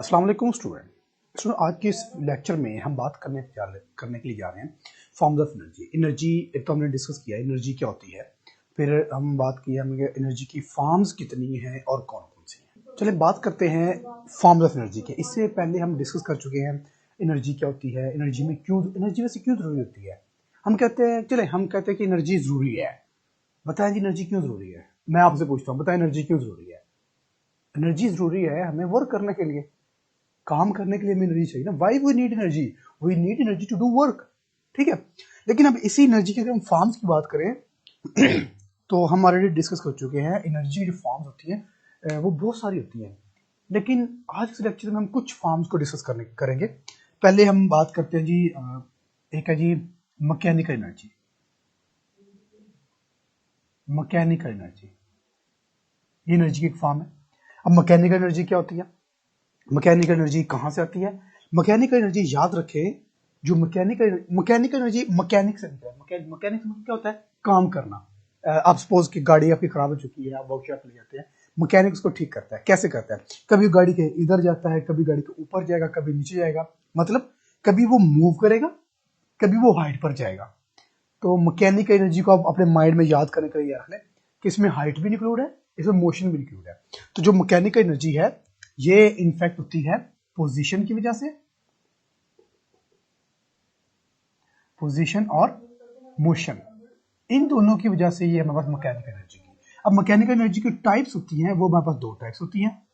अस्सलाम वालेकुम स्टूडेंट। आज के इस लेक्चर में हम बात करने के लिए जा रहे हैं फॉर्म्स ऑफ एनर्जी। एनर्जी एक तो हमने डिस्कस किया एनर्जी क्या होती है, फिर हम बात की हमने एनर्जी की फॉर्म्स कितनी हैं और कौन कौन सी हैं। चलिए बात करते हैं फॉर्म्स ऑफ एनर्जी के। इससे पहले हम डिस्कस कर चुके हैं एनर्जी क्या होती है, एनर्जी में क्यों, एनर्जी वैसे क्यों ज़रूरी होती है। हम कहते हैं कि एनर्जी ज़रूरी है। बताएं जी एनर्जी क्यों ज़रूरी है। मैं आपसे पूछता हूँ, बताएं एनर्जी क्यों ज़रूरी है। एनर्जी ज़रूरी है हमें वर्क करने के लिए, काम करने के लिए हमें एनर्जी चाहिए ना। Why we need energy, we need energy to do work. ठीक है, लेकिन अब इसी एनर्जी के अगर हम फॉर्म्स की बात करें तो हम ऑलरेडी डिस्कस कर चुके हैं एनर्जी की जो फॉर्म्स होती हैं वो बहुत सारी होती हैं, लेकिन आज इस लेक्चर में हम कुछ फॉर्म्स को डिस्कस करेंगे। पहले हम बात करते हैं जी एक है जी मैकेनिकल एनर्जी। मैकेनिकल एनर्जी ये एनर्जी की एक फॉर्म है। अब मैकेनिकल एनर्जी क्या होती है, मैकेनिकल एनर्जी कहाँ से आती है। मैकेनिकल एनर्जी याद रखें, जो मैकेनिकल एनर्जी मैकेनिक से निकला है। मैकेनिक क्या होता है, काम करना। आप सपोज कि गाड़ी आपकी खराब हो चुकी है, आप वर्कशॉप ले जाते हैं, मैकेनिक उसको ठीक करता है। कैसे करता है, कभी गाड़ी के इधर जाता है, कभी गाड़ी के ऊपर जाएगा, कभी नीचे जाएगा, मतलब कभी वो मूव करेगा, कभी वो हाइट पर जाएगा। तो मैकेनिकल एनर्जी को आप अपने माइंड में याद करने के लिए रख लें कि इसमें हाइट भी इंक्लूड है, इसमें मोशन भी इंक्लूड है। तो जो मैकेनिकल एनर्जी है ये इनफैक्ट होती है पोजीशन की वजह से, पोजीशन और मोशन, इन दोनों की वजह से ये हमारे पास मैकेनिकल एनर्जी की। अब मैकेनिकल एनर्जी की टाइप्स होती हैं, वो हमारे पास दो टाइप्स होती हैं।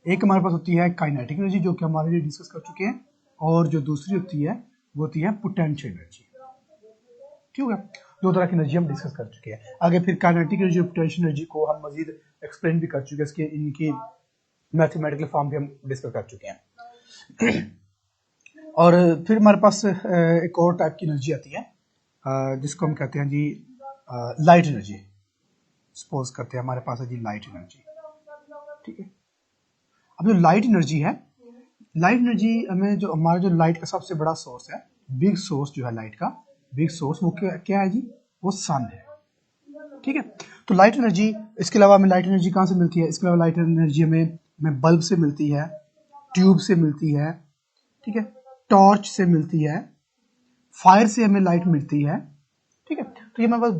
एक हमारे पास होती है काइनेटिक एनर्जी, जो कि हमारे लिए डिस्कस कर चुके हैं, और जो दूसरी होती है वो होती है पोटेंशियल एनर्जी। ठीक है, दो तरह की एनर्जी हम डिस्कस कर चुके हैं। आगे फिर काइनेटिक एनर्जी और पोटेंशियल एनर्जी को हम मजीद एक्सप्लेन भी कर चुके हैं, इसके इनकी मैथमेटिकल फॉर्म भी हम डिस्कस कर चुके हैं। और फिर हमारे पास एक और टाइप की एनर्जी आती है जिसको हम कहते हैं जी लाइट एनर्जी। सपोज करते हैं हमारे पास है जी लाइट एनर्जी। ठीक है, अब जो लाइट एनर्जी है, लाइट एनर्जी हमें जो हमारा जो लाइट का सबसे बड़ा सोर्स है, बिग सोर्स जो है लाइट का, बिग सोर्स वो क्या है जी, वो सन है। ठीक है, तो लाइट एनर्जी, इसके अलावा हमें लाइट एनर्जी कहाँ से मिलती है, इसके अलावा लाइट एनर्जी हमें बल्ब से मिलती है, ट्यूब से मिलती है, ठीक है, टॉर्च से मिलती है, फायर से हमें लाइट मिलती है। ठीक है, तो ये हमारे पास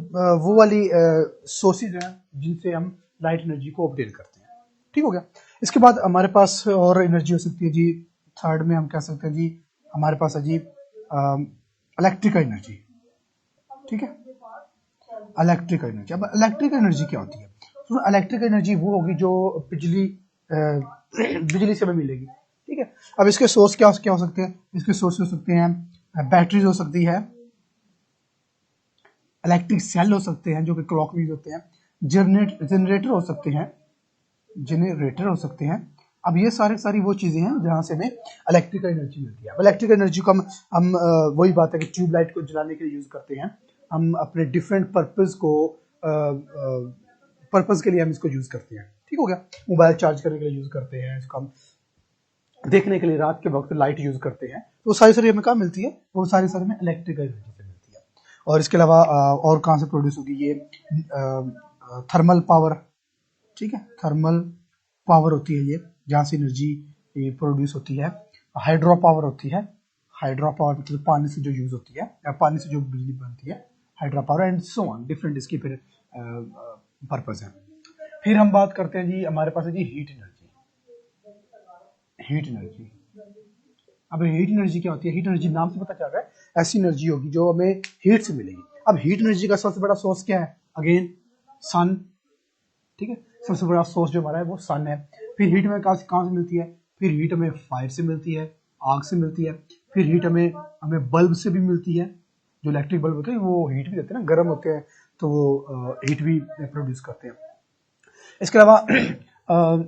वो वाली सोर्सेज हैं जिनसे हम लाइट एनर्जी को ऑब्टेन करते हैं। ठीक हो गया। इसके बाद हमारे पास और एनर्जी हो सकती है जी, थर्ड में हम कह सकते हैं जी हमारे पास है जी इलेक्ट्रिकल एनर्जी। ठीक है, इलेक्ट्रिकल एनर्जी। अब इलेक्ट्रिकल एनर्जी क्या होती है, तो इलेक्ट्रिकल एनर्जी वो होगी जो बिजली से हमें मिलेगी। ठीक है, अब इसके सोर्स क्या हो सकते हैं, इसके सोर्स हो सकते हैं बैटरीज हो सकती है, इलेक्ट्रिक सेल हो सकते हैं जो कि क्लॉक यूज होते हैं, जनरेटर हो सकते हैं, जनरेटर हो सकते हैं। अब ये सारी वो चीजें हैं जहां से हमें इलेक्ट्रिकल एनर्जी मिलती है। अब इलेक्ट्रिकल एनर्जी को हम वही बात है कि ट्यूबलाइट को जलाने के लिए यूज करते हैं, हम अपने डिफरेंट पर्पज के लिए हम इसको यूज करते हैं। ठीक हो गया, मोबाइल चार्ज करने के लिए यूज करते हैं इसको, हम देखने के लिए रात के वक्त लाइट यूज करते हैं। तो सारी हमें कहाँ मिलती है, वो सारी हमें इलेक्ट्रिकल एनर्जी से मिलती है। और इसके अलावा और कहाँ से प्रोड्यूस होगी, ये थर्मल पावर। ठीक है, थर्मल पावर होती है ये, जहाँ से एनर्जी प्रोड्यूस होती है। हाइड्रो पावर होती है, हाइड्रो पावर मतलब पानी से जो यूज होती है, पानी से जो बिजली बनती है, hydro power and so on, different इसकी फिर पर्पज है। फिर हम बात करते हैं जी हमारे पास है जी हीट एनर्जी। हीट एनर्जी, अब हीट एनर्जी क्या होती है, हीट एनर्जी नाम से पता चल रहा है ऐसी एनर्जी होगी जो हमें हीट से मिलेगी। अब हीट एनर्जी का सबसे बड़ा सोर्स क्या है, अगेन सन। ठीक है, सबसे बड़ा सोर्स जो हमारा है वो सन है। फिर हीट हमें कहाँ से मिलती है, फिर हीट हमें फायर से मिलती है, आग से मिलती है। फिर हीट हमें बल्ब से भी मिलती है, जो इलेक्ट्रिक बल्ब होते हैं वो हीट भी देते हैं ना, गर्म होते हैं तो वो हीट भी प्रोड्यूस करते हैं। इसके अलावा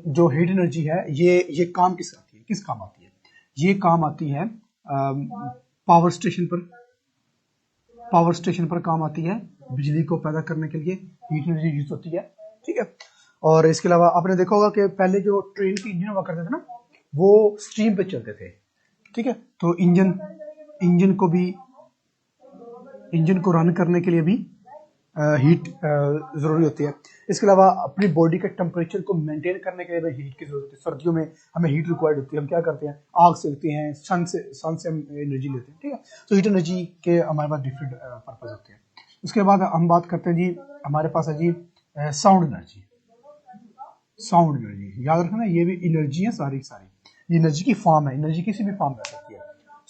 जो हीट एनर्जी है ये काम किस आती है, किस काम आती है, ये काम आती है पावर स्टेशन पर, पावर स्टेशन पर काम आती है, बिजली को पैदा करने के लिए हीट एनर्जी यूज होती है। ठीक है, और इसके अलावा आपने देखा होगा कि पहले जो ट्रेन के इंजन हुआ करते थे ना, वो स्टीम पे चलते थे। ठीक है, तो इंजन को रन करने के लिए भी हीट ज़रूरी होती है। इसके अलावा अपनी बॉडी के टेम्परेचर को मेंटेन करने के लिए हमें हीट की जरूरत होती है। सर्दियों में हमें हीट रिक्वायर्ड होती है, हम क्या करते हैं, आग सेकते हैं, सन से हम एनर्जी लेते हैं, ठीक है। तो हीट एनर्जी के हमारे पास डिफरेंट पर्पज होते हैं। उसके बाद हम बात करते हैं जी, हमारे पास है जी साउंड एनर्जी। साउंड एनर्जी याद रखना, ये भी एनर्जी है सारी सारी, ये एनर्जी की फॉर्म है। एनर्जी किसी भी फॉर्म में हो सकती है,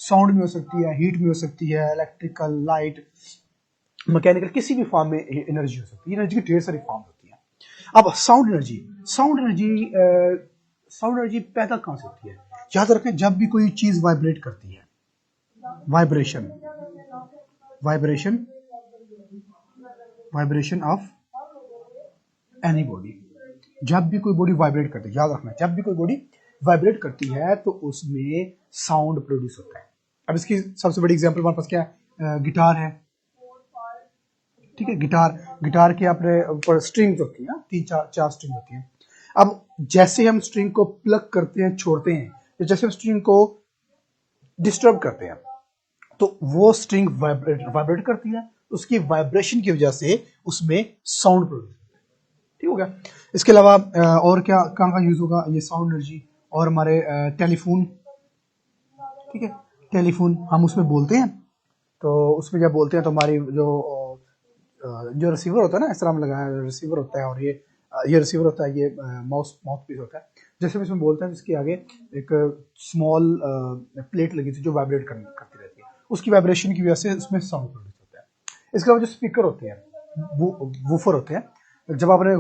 साउंड में हो सकती है, हीट में हो सकती है, इलेक्ट्रिकल, लाइट, मैकेनिकल, किसी भी फॉर्म में एनर्जी हो सकती है। एनर्जी की ढेर सारी फॉर्म होती है। अब साउंड एनर्जी, साउंड एनर्जी पैदा कहां से होती है? याद रखें, जब भी कोई चीज वाइब्रेट करती है, vibration vibration vibration of any body, जब भी कोई बॉडी वाइब्रेट करती है, याद रखना, जब भी कोई बॉडी वाइब्रेट करती है तो उसमें साउंड प्रोड्यूस होता है। अब इसकी सबसे बड़ी एग्जांपल हमारे पास क्या है, गिटार है, ठीक है। गिटार के अपने ऊपर स्ट्रिंग्स होती है, तीन चार स्ट्रिंग होती हैं। अब जैसे हम स्ट्रिंग को प्लग करते हैं, छोड़ते हैं, जैसे हम स्ट्रिंग को डिस्टर्ब करते हैं, तो वो स्ट्रिंग वाइब्रेट करती है, उसकी वाइब्रेशन की वजह से उसमें साउंड प्रोड्यूस, ठीक हो गया। इसके अलावा और क्या कहाँ का यूज होगा ये साउंड एनर्जी? और हमारे टेलीफोन, ठीक है, टेलीफोन हम उसमें बोलते हैं, तो उसमें जब बोलते हैं तो हमारी जो रिसीवर होता है ना, इस तरह हम लगाया रिसीवर होता है, और ये रिसीवर होता है, ये माउथ पीस होता है। जैसे हम इसमें बोलते हैं, इसके आगे एक स्मॉल प्लेट लगी थी जो वाइब्रेट करती रहती है, उसकी वाइब्रेशन की वजह से उसमें साउंड प्रोड्यूस होता है। इसके अलावा जो स्पीकर होते हैं, वूफर होते हैं, जब आपने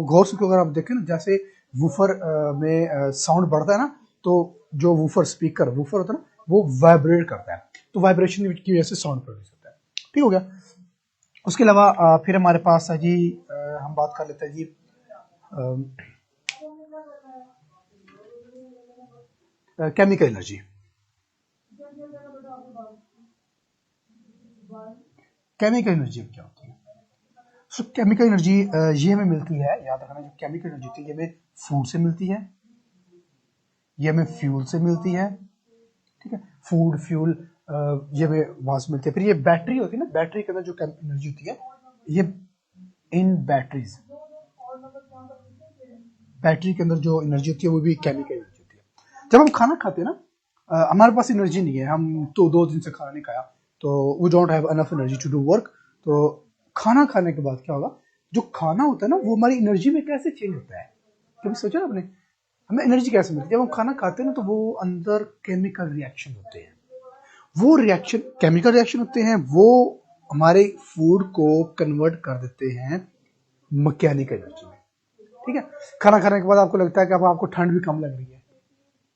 गौर से अगर आप देखें ना, जैसे वूफर में साउंड बढ़ता है ना, तो जो वूफर होता है ना, वो वाइब्रेट करता है, तो वाइब्रेशन की वजह से साउंड प्रोड्यूस होता है, ठीक हो गया। उसके अलावा फिर हमारे पास है जी, हम बात कर लेते हैं जी केमिकल एनर्जी। केमिकल एनर्जी क्या होती है? सो केमिकल एनर्जी ये हमें मिलती है, याद रखना, जो केमिकल एनर्जी होती है ये हमें फूड से मिलती है, ये हमें फ्यूल से मिलती है, ठीक है। फूड, फ्यूल ये हमें वहां से मिलती है। फिर ये बैटरी होती है ना, बैटरी के अंदर जो एनर्जी होती है, ये इन बैटरीज, बैटरी के अंदर जो एनर्जी होती है वो भी केमिकल एनर्जी होती है। जब हम खाना खाते हैं ना, हमारे पास एनर्जी नहीं है, हम तो 2 दिन से खाना नहीं खाया, तो we don't have enough energy to do work. तो खाना खाने के बाद क्या होगा, जो खाना होता है ना, वो हमारी एनर्जी में कैसे चेंज होता है? कभी सोचा ना आपने, हमें एनर्जी कैसे मिलती है? जब हम खाना खाते हैं ना, तो वो अंदर केमिकल रिएक्शन होते हैं, वो रिएक्शन केमिकल रिएक्शन होते हैं, वो हमारे फूड को कन्वर्ट कर देते हैं मैकेनिकल एनर्जी में, ठीक है। खाना खाने के बाद आपको लगता है कि अब आपको ठंड भी कम लग रही है,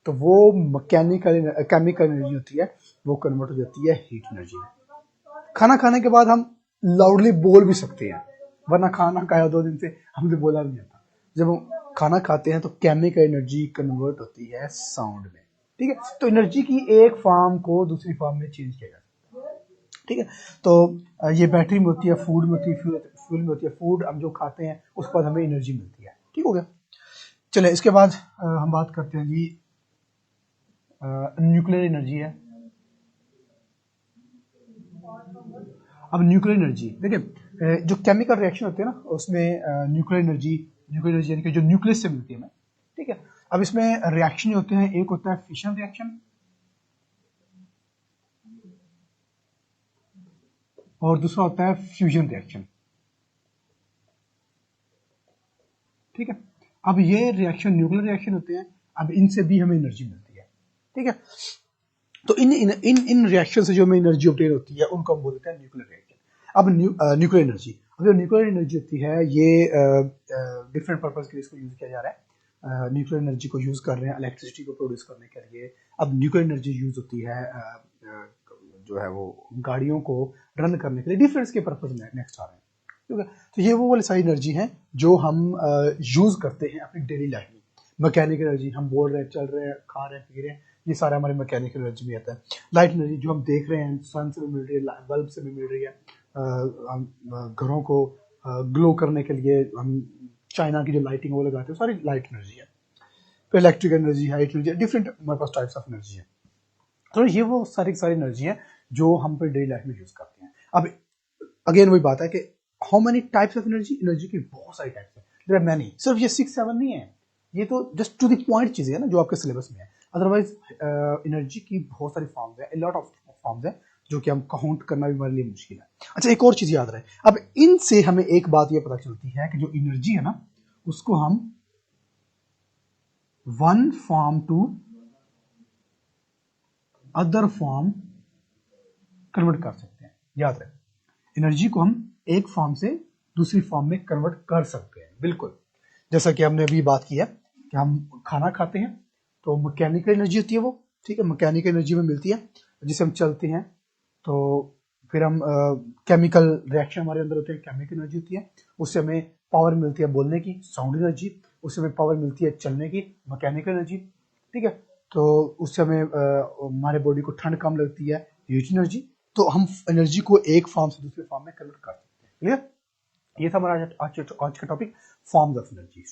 तो वो मैकेनिकल केमिकल एनर्जी होती है, वो कन्वर्ट हो जाती है हीट एनर्जी में। खाना खाने के बाद हम लाउडली बोल भी सकते हैं, वरना खाना खाया 2 दिन से हमसे बोला भी नहीं जाता। जब हम खाना खाते हैं तो केमिकल एनर्जी कन्वर्ट होती है साउंड में, ठीक है। तो एनर्जी की एक फॉर्म को दूसरी फॉर्म में चेंज किया जाता है, ठीक है। तो ये बैटरी में होती है, फूड में होती है, फ्यूल में होती है। फूड हम जो खाते हैं उसके बाद हमें एनर्जी मिलती है, ठीक हो गया। चले इसके बाद हम बात करते हैं जी, न्यूक्लियर एनर्जी है। अब न्यूक्लियर एनर्जी देखिए, जो केमिकल रिएक्शन होते हैं ना, उसमें न्यूक्लियर एनर्जी यानी कि जो न्यूक्लियस से मिलती है हमें, ठीक है। अब इसमें रिएक्शन होते हैं, एक होता है फिशन रिएक्शन और दूसरा होता है फ्यूजन रिएक्शन, ठीक है। अब ये रिएक्शन न्यूक्लियर रिएक्शन होते हैं, अब इनसे भी हमें एनर्जी मिलती है, ठीक है। तो इन इन इन इन रिएक्शन से जो हमें एनर्जी ऑब्टेन होती है उनको हम बोलते हैं न्यूक्लियर रिएक्शन। अब न्यूक्लियर एनर्जी, अब जो न्यूक्लियर एनर्जी होती है ये डिफरेंट पर्पज के लिए इसको यूज किया जा रहा है। न्यूक्लियर एनर्जी को यूज कर रहे हैं इलेक्ट्रिसिटी को प्रोड्यूस करने के लिए। अब न्यूक्लियर एनर्जी यूज होती है जो है वो गाड़ियों को रन करने के लिए, डिफेंस के पर्पज में नेक्स्ट आ रहे हैं, ठीक है। तो ये वो वाली सारी एनर्जी है जो हम यूज करते हैं अपनी डेली लाइफ में। मैकेनिकल एनर्जी, हम बोल रहे हैं, चल रहे हैं, खा रहे हैं, पी रहे हैं, ये सारा हमारे मैकेनिकल एनर्जी में आता है। लाइट एनर्जी जो हम देख रहे हैं, सन से भी मिल रही है, बल्ब से भी मिल रही है, घरों को ग्लो करने के लिए हम चाइना की जो लाइटिंग वो लगाते हैं, सारी लाइट एनर्जी है। फिर electric energy, height energy, different हमारे पास टाइप्स ऑफ एनर्जी है। तो ये वो सारी एनर्जी है जो हम पर डेली लाइफ में यूज करते हैं। अब अगेन वही बात है कि how many types of energy, energy की बहुत सारी टाइप्स है, देयर आर मेनी, सिर्फ ये 6-7 नहीं है, ये तो जस्ट टू द पॉइंट चीजें है ना जो आपके सिलेबस में है। अदरवाइज एनर्जी की बहुत सारी फॉर्म्स है, लॉट ऑफ फॉर्म्स है जो कि हम काउंट करना भी हमारे लिए मुश्किल है। अच्छा, एक और चीज याद रहे, अब इनसे हमें एक बात ये पता चलती है कि जो एनर्जी है ना उसको हम one form to other form convert कर सकते हैं। याद रहे, एनर्जी को हम एक फॉर्म से दूसरी फॉर्म में कन्वर्ट कर सकते हैं, बिल्कुल जैसा कि हमने अभी बात की है कि हम खाना खाते हैं तो मैकेनिकल एनर्जी होती है वो, ठीक है, मैकेनिकल एनर्जी में मिलती है जिसे हम चलते हैं, तो फिर हम केमिकल रिएक्शन हमारे अंदर होते हैं, केमिकल एनर्जी होती है, उससे हमें पावर मिलती है बोलने की, साउंड एनर्जी, उससे हमें पावर मिलती है चलने की, मैकेनिकल एनर्जी, ठीक है, तो उससे हमें हमारे बॉडी को ठंड कम लगती है, हीट एनर्जी। तो हम एनर्जी को एक फॉर्म से दूसरे फॉर्म में कन्वर्ट कर सकते हैं। क्लियर? ये था हमारा आज का टॉपिक, फॉर्म्स ऑफ एनर्जी।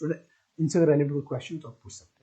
इनसे रिलेटेड क्वेश्चन तो आप पूछ सकते हैं।